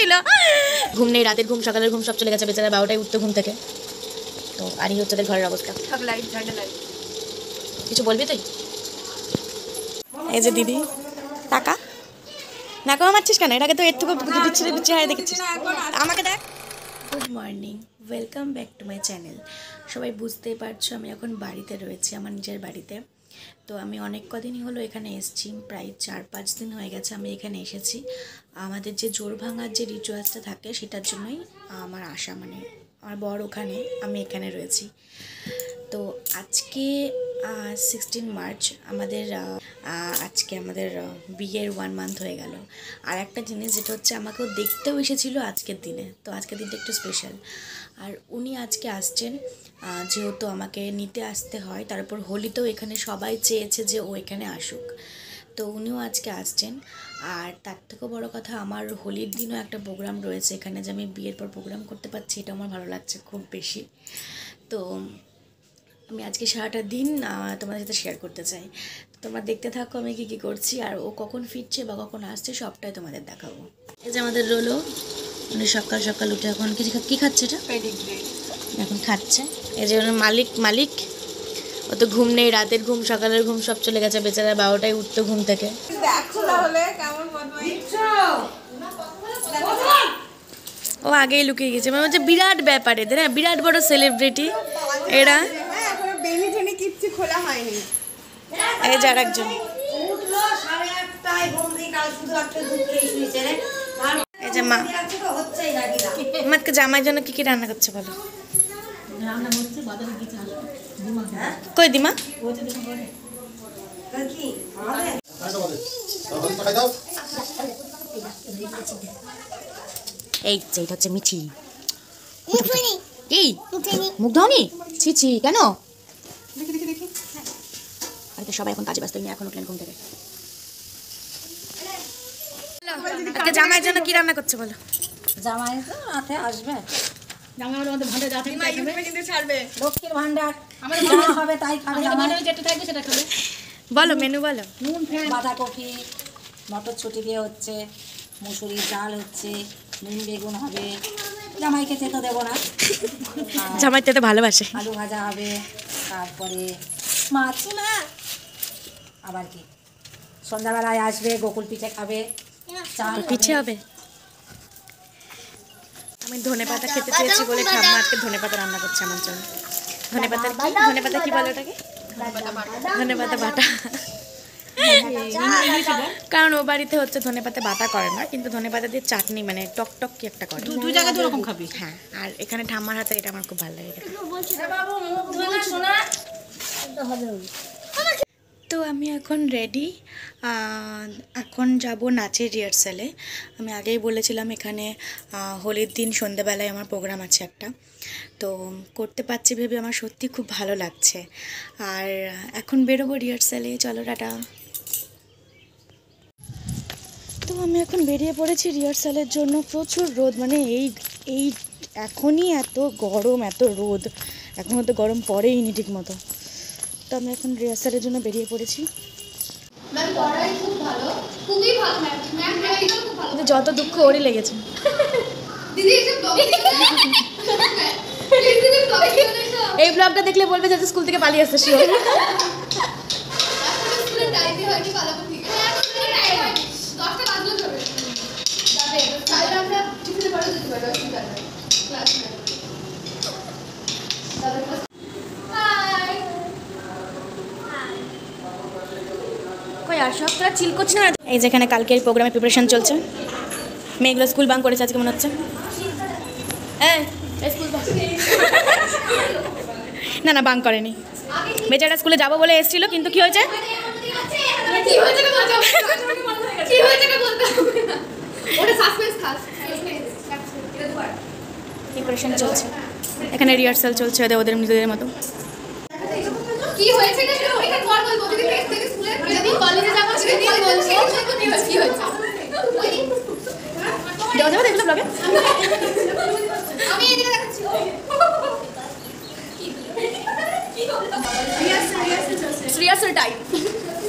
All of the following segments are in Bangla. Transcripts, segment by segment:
ছিল। ঘুম নেই, রাতের ঘুম সকালের ঘুম সব চলে গেছে, বেচারা 12টায় উঠতে ঘুম থেকে। তো আরই হচ্ছে ওদের ঘরের অবস্থা। কিছু বলবি তুই? এই যে দিদি, টাকা নাকো মারছিস কেন? এটাকে তো এর থেকে চেহারা দেখেছিস। আমাকে দেখ। Good morning, welcome back to my channel. সবাই বুঝতেই পারছো আমি এখন বাড়িতে রয়েছি, আমার নিজের বাড়িতে। তো আমি অনেক কদিনই হলো এখানে এসেছি, প্রায় 4-5 দিন হয়ে গেছে আমি এখানে এসেছি। আমাদের যে জোর ভাঙার যে রিচুয়ালসটা থাকে সেটার জন্যই আমার আশা, মানে আমার বর ওখানে, আমি এখানে রয়েছি। তো আজকে 16 মার্চ আমাদের আজকে আমাদের বিয়ের 1 মান্থ হয়ে গেল। আর একটা জিনিস যেটা হচ্ছে, আমাকেও দেখতেও এসেছিলো আজকের দিনে, তো আজকের দিনটা একটু স্পেশাল। আর উনি আজকে আসছেন, যেহেতু আমাকে নিতে আসতে হয়, তারপর হোলিতেও এখানে সবাই চেয়েছে যে ও এখানে আসুক, তো উনিও আজকে আসছেন। আর তার থেকেও বড়ো কথা, আমার হোলির দিনও একটা প্রোগ্রাম রয়েছে এখানে, যে আমি বিয়ের পর প্রোগ্রাম করতে পারছি, এটা আমার ভালো লাগছে খুব বেশি। তো আমি আজকে সারাটা দিন তোমাদের সাথে শেয়ার করতে চাই, তোমরা দেখতে থাকো আমি কী করছি, আর ও কখন ফিরছে বা কখন আসছে সবটাই তোমাদের দেখাবো। এই যে আমাদের রোলো, মানে সকাল সকাল উঠে এখন কী খাচ্ছে এটা, এখন খাচ্ছে। এই যে মালিক ও তো ঘুম নেই, রাতের ঘুম সকালের ঘুম সব চলে গেছে, বেচারা 12টায় উঠতো ঘুম থেকে। ও আগেই লুকিয়ে গেছে, মানে হচ্ছে বিরাট ব্যাপার এদের, হ্যাঁ বিরাট বড় সেলিব্রিটি এরা। এই যে আর একজন, এই যে মা, আমাকে জামাইয়ের জন্য কি রান্না করছে বলো? কই দিমা? এই যে এটা হচ্ছে মিঠি। কি মুখ ধোনি? ছি কেন? আরে সবাই এখন কাজে ব্যস্ত, এখন উঠলেন ঘুম থেকে। আজকে জামাইয়ের জন্য কি রান্না করছে বলো? জামাই তো রাতে আসবে, লক্ষ্মীর ভান্ডার হবে তাই খাবে। বলো মেনু বলো। বাঁধাকপি মটরশুঁটি দিয়ে হচ্ছে, মুসুরির ডাল হচ্ছে, নুন বেগুন হবে, জামাইকে যেতে দেবো না, জামাইতে তো ভালোবাসে। আলু ভাজা হবে, তারপরে মাছ, আবার কি সন্ধ্যাবেলায় আসবে, গোকুল পিঠে খাবে, পিঠে হবে। আমি ধনেপাতা খেতে চেয়েছি বলে ঠাম্মা আজকে ধনেপাতা রান্না করছে আমার জন্য। ধনেপাতা কি বলো ওটাকে? ধনেপাতা বাটা। কারণ ও বাড়িতে হচ্ছে ধনেপাতা বাটা করে না, কিন্তু ধনেপাতা দিয়ে চাটনি, মানে টক কি একটা করে। দুই জায়গায় দু রকম খাবি। হ্যাঁ, আর এখানে ঠাম্মার হাতে এটা আমার খুব ভালো লাগে। তো আমি এখন রেডি, এখন যাব নাচের রিহার্সালে। আমি আগেই বলেছিলাম এখানে হোলির দিন সন্ধ্যেবেলায় আমার প্রোগ্রাম আছে একটা, তো করতে পারছি ভেবে আমার সত্যি খুব ভালো লাগছে। আর এখন বেরোবো রিহার্সালে, চলো টাটা। তো আমি এখন বেরিয়ে পড়েছি রিহার্সালের জন্য। প্রচুর রোদ, মানে এই এখনই এত গরম, এত রোদ, এখনও তো গরম পড়েইনি ঠিক মতো। তো আমি এখন রিহার্সালের জন্য বেরিয়ে পড়েছি। যত দুঃখ ওরই লেগেছে। এই ব্লগটা দেখলে বলবে যে স্কুল থেকে পালিয়ে আসছে শিওর। কই আর সব তোরা চিল করছিস না? এই যেখানে কালকে এই প্রোগ্রামের প্রিপারেশন চলছে, মেয়েগুলো স্কুল বাং করেছে আজকে মনে হচ্ছে। না বাং করেনি, বেচারা স্কুলে যাবো বলে এসেছিল, কিন্তু কি হয়েছে? প্রিপারেশন চলছে এখানে, রিহার্সাল চলছে ওদের নিজেদের মতো। কি হয়েছে রিহার্সাল টাইম।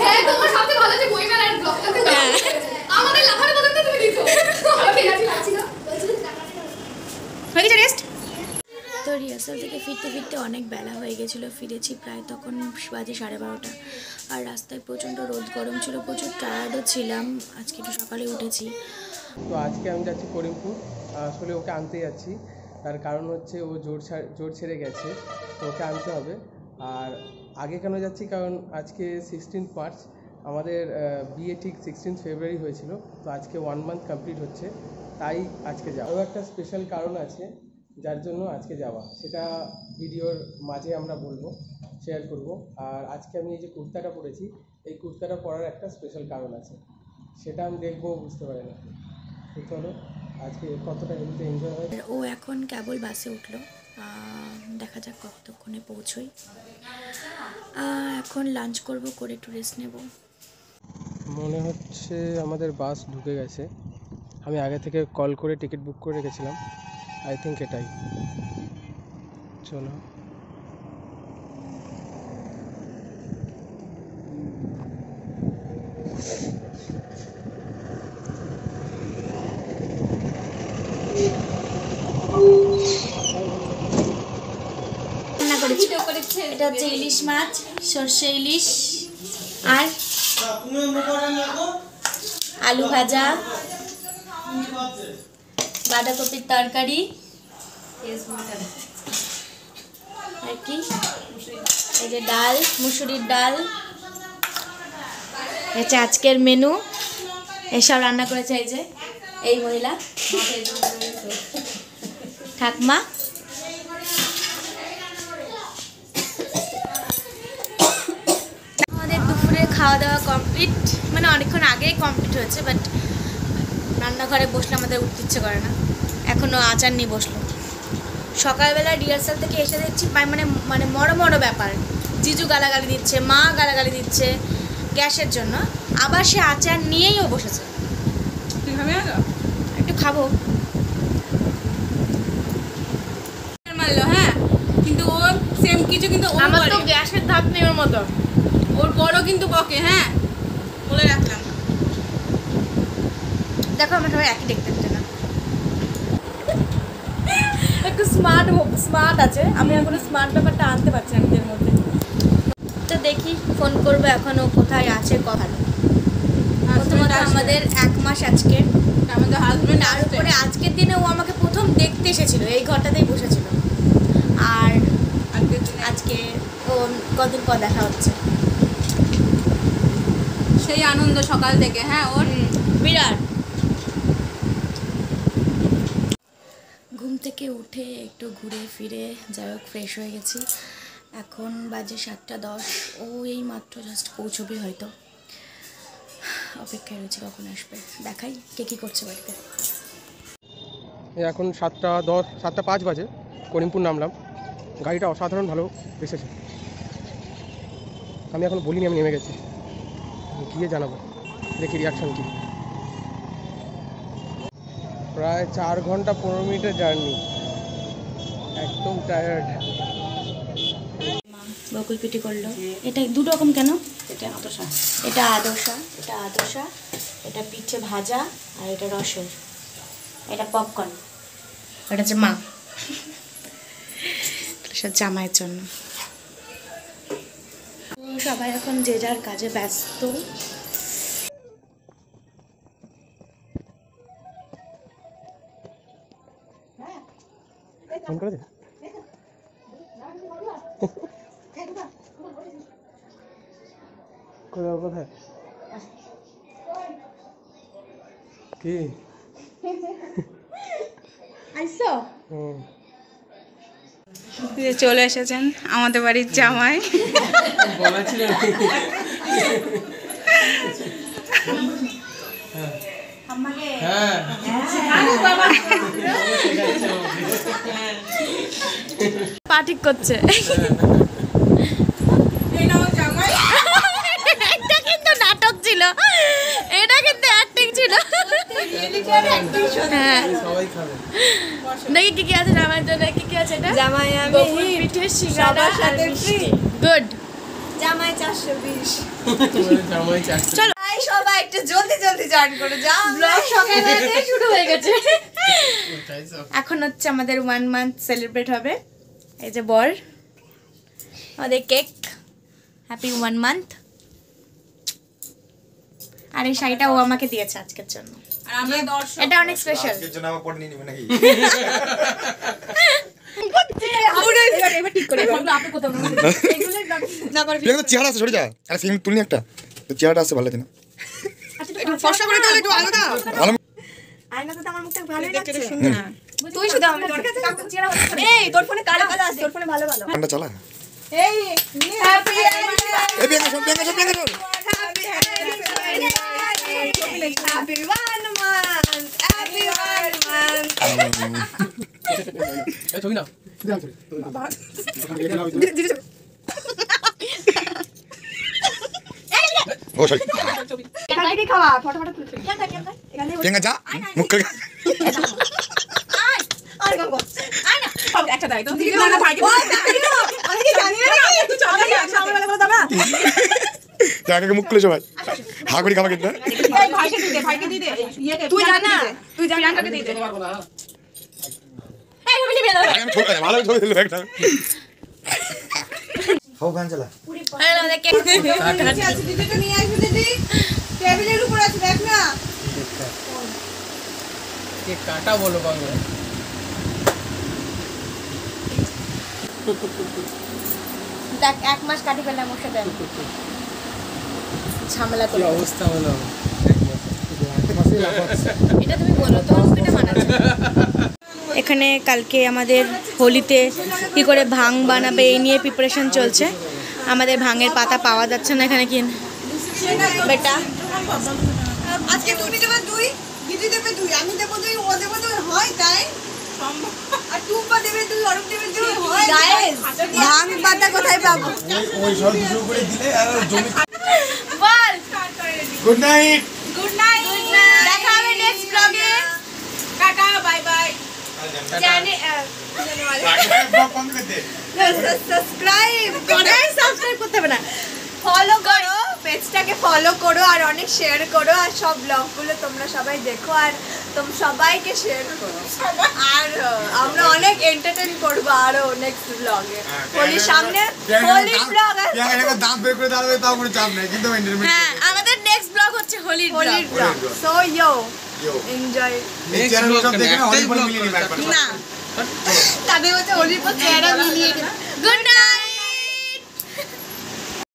হ্যাঁ তোমার সবচেয়ে ভালো যে বই মেলার ব্লগটাতে আমাদের লাফানো পর্যন্ত তুমি দিছো। আমি ঠিক আছে লাগছি না। রিহার্সাল থেকে ফিরতে ফিরতে অনেক বেলা হয়ে গেছিলো, ফিরেছি প্রায় তখন বাজে 12:30। আর রাস্তায় প্রচণ্ড রোদ গরম ছিল, প্রচুর টায়ার্ডও ছিলাম, আজকে একটু সকালে উঠেছি। তো আজকে আমি যাচ্ছি করিমপুর, আসলে ওকে আনতে যাচ্ছি। তার কারণ হচ্ছে ও জোর ছেড়ে গেছে, তো ওকে আনতে হবে। আর আগে কেন যাচ্ছি, কারণ আজকে 16 মার্চ, আমাদের বিয়ে ঠিক 16 ফেব্রুয়ারি হয়েছিল। তো আজকে 1 মান্থ কমপ্লিট হচ্ছে, তাই আজকে যাওয়া। আরও একটা স্পেশাল কারণ আছে যার জন্য আজকে যাওয়া, সেটা ভিডিওর মাঝে আমরা বলবো, শেয়ার করব। আর আজকে আমি এই যে কুর্তাটা পরেছি, এই কুর্তাটা পরার একটা স্পেশাল কারণ আছে, সেটা আমি দেখবো, বুঝতে পারি না। চলো আজকে কতটা হেলথে এনজয় হয়। ও এখন কেবল বাসে উঠলো, দেখা যাক কতক্ষণে পৌঁছই। এখন লাঞ্চ করব, করে একটু রেস্ট নেব। মনে হচ্ছে আমাদের বাস ঢুকে গেছে, আমি আগে থেকে কল করে টিকিট বুক করে রেখেছিলাম, আই থিঙ্ক এটাই। চলো রান্না করেছি, এটা হচ্ছে ইলিশ মাছ, সর্ষে ইলিশ, আর আলু ভাজা, বাঁধাকপির তরকারি, আর কি এই যে ডাল, মুসুরির ডাল, হচ্ছে আজকের মেনু। এসব রান্না করেছে এই যে এই মহিলা ঠাকমা। আমাদের দুপুরে খাওয়া দাওয়া কমপ্লিট, মানে অনেকক্ষণ আগেই কমপ্লিট হয়েছে, বাট রান্নাঘরে বসলে আমাদের উঠতে ইচ্ছে করে না, এখনও আচার নিয়ে বসলো। সকালবেলা রিহার্সাল থেকে এসে দেখছি মানে মড়ো ব্যাপার, জিজু গালাগালি দিচ্ছে, মা গালাগালি দিচ্ছে গ্যাসের জন্য, আবার সে আচার নিয়েইও বসেছে। একটু খাবো মারলো, হ্যাঁ, কিন্তু ও সেম কিছু, কিন্তু আমার তো গ্যাসের ধাপ নেই ওর মতো, ওর বড় কিন্তু বকে, হ্যাঁ, বলে রাখলাম। দেখো আমরা সবাই একই দেখতে না, একটু স্মার্ট আছে, আমি এখনো স্মার্ট ব্যাপারটা আনতে পারছি না নিজের মধ্যে। তো দেখি ফোন করবো এখন ও কোথায় আছে। কথা প্রথমত আমাদের 1 মাস আজকে, আমাদের হাজবেন্ড তার উপরে আজকের দিনে ও আমাকে প্রথম দেখতে এসেছিল, এই ঘরটাতেই বসেছিল। আর আজকে ও কদিন পর দেখা হচ্ছে, সেই আনন্দ সকাল থেকে, হ্যাঁ, ওর বিরাট। ঘুম থেকে উঠে একটু ঘুরে ফিরে যাই হোক ফ্রেশ হয়ে গেছি, এখন বাজে 7:10। ও এই মাত্র জাস্ট পৌঁছবে হয়তো, অপেক্ষায় রয়েছে কখন আসবে। দেখাই কে কী করছে বাড়িতে। এখন 7:10, 7:05 বাজে, করিমপুর নামলাম। গাড়িটা অসাধারণ ভালো এসেছে, আমি এখন বলিনি আমি নেমে গেছি, গিয়ে জানাবো দেখি রিয়াকশান কি। প্রায় 4 ঘন্টা 15 মিনিটের জার্নি, একদম টায়ার্ড। বকুল পিঠে করলো, এটা 2 রকম কেন? এটা আদর্শা, এটা আদর্শা, এটা পিঠে ভাজা, আর এটা রসের, এটা পপকর্ন, এটা হচ্ছে মা, সব জামাইয়ের জন্য। সবাই এখন যে যার কাজে ব্যস্ত। ফোন করেছে কোথায় কি আইসো হুম চলে এসেছেন আমাদের বাড়ির জামাই। বলেছিলেন হ্যাঁ পা ঠিক করছে, এটা কিন্তু নাটক ছিল, এটা কিন্তু অ্যাক্টিং ছিল। হ্যাঁ সবাই খাবে। দেখি কি কি আছে জামাইয়ের জন্য, কি কি আছে এটা? জামাই আমি বকুল পিঠে, সিঙ্গাড়া আর মিষ্টি। গুড। জামাই 420। জামাই চাচ্ছে। চলো সবাই একটু জলদি জয়েন করে যাও, ব্লগ সকালে শুরু হয়ে গেছে। এখন হচ্ছে আমাদের 1 মান্থ সেলিব্রেট হবে, এই যে বর, আমাদের কেক, হ্যাপি 1 মান্থ। আর এই শাড়িটা ও আমাকে দিয়েছে আজকের জন্য, আর আমরা দর্শক এটা অনেক স্পেশাল। আজকের জন্য আবার পরে নিয়ে নেবে নাকি? এবার ঠিক করে ফোনটা আপনি কোথাও এগুলো না করে প্রিয়াঙ্কা তো চেহারা আছে, সরে যা। আরে ফিল্ম তুলনি একটা, তো চেহারাটা আছে ভালো লাগে না। একটু ফর্সা করে দিলে একটু আলো দাও। ভালো আয়নাতে তো আমার মুখটা ভালোই লাগছে। তুই শুধু আমার তোর কাছে চেহারা হচ্ছে। এই তোর ফোনে কালো কালো আছে, তোর ফোনে ভালো ভালো। ঠান্ডা চালা। এই হ্যাপি এই প্রিয়াঙ্কা শোন, প্রিয়াঙ্কা শোন, প্রিয়াঙ্কা শোন। Happy 1 month, happy 1 month. এই ছবি না ও সরি এখান থেকে খাওয়া, ফটো ফটো তুলছি। প্রিয়াঙ্কা যা, মুখ করে আরে গো আয় না সব একটা দাই তো দিদি না ভাইকে আমি কি জানি না তুই চল না সামনে বেলা করে দাও। প্রিয়াঙ্কাকে মুখ খুলে সবাই হা করে খাওয়া কিন্তু। ভাইকে দিতে ইয়েকে তুই জানা, তুই জানা প্রিয়াঙ্কাকে দিতে এই ভাবে নিবে দাও। আমি ছোট ভালো ছবি দিল একটা। হাও গান চালা। হ্যালো দেখে দিদিটা নিয়ে আসবে দিদি টেবিলের উপর আছে দেখ না কেক কাটা বলো বাংলা। দেখ 1 মাস কাটি ফেললাম ওর সাথে ঝামেলা কি করে। অবস্থা হলো এটা তুমি বলো, তোমার মুখে মানাচ্ছে। এখানে কালকে আমাদের হোলিতে কি করে ভাং বানাবে এই নিয়ে প্রিপারেশন চলছে। আমাদের ভাঙের পাতা পাওয়া যাচ্ছে না এখানে, কি বেটা আজকে তুমি দেবে 2 দিদি দেবে 2 আমি দেব 2 ও দেব 2 হয় তাই আর টুম্পা দেবে 2 অরূপ দেবে 2 হয় গাইস ভাং পাতা কোথায় পাবো? ওই সব কিছু করে দিলে আর জমি। বল গুড নাইট। গুড নাইট দেখা হবে নেক্সট ব্লগে। টাটা বাই বাই জানি বন্ধ করে দে। সাবস্ক্রাইব করতে হবে না, ফলো করো, পেজটাকে ফলো করো আর অনেক শেয়ার করো আর সব ব্লগগুলো তোমরা সবাই দেখো আর তোমরা সবাইকে শেয়ার করো। আর আমরা অনেক এন্টারটেইন করবো আরো নেক্সট ব্লগে। হোলির সামনে হোলির ব্লগ। প্রিয়াঙ্কা একটা দাঁত বের করে দাঁড়াবে তাও কোনো চাপ নাই, কিন্তু এন্টারটেইনমেন্ট হ্যাঁ আমাদের নেক্সট ব্লগ হচ্ছে হোলির ব্লগ। So enjoy. এই চ্যানেল সব দেখে না অনেক বড় মিলিয়ে নিবে একবার। না তাদের হচ্ছে হোলির পর চেহারা মিলিয়ে। Good night.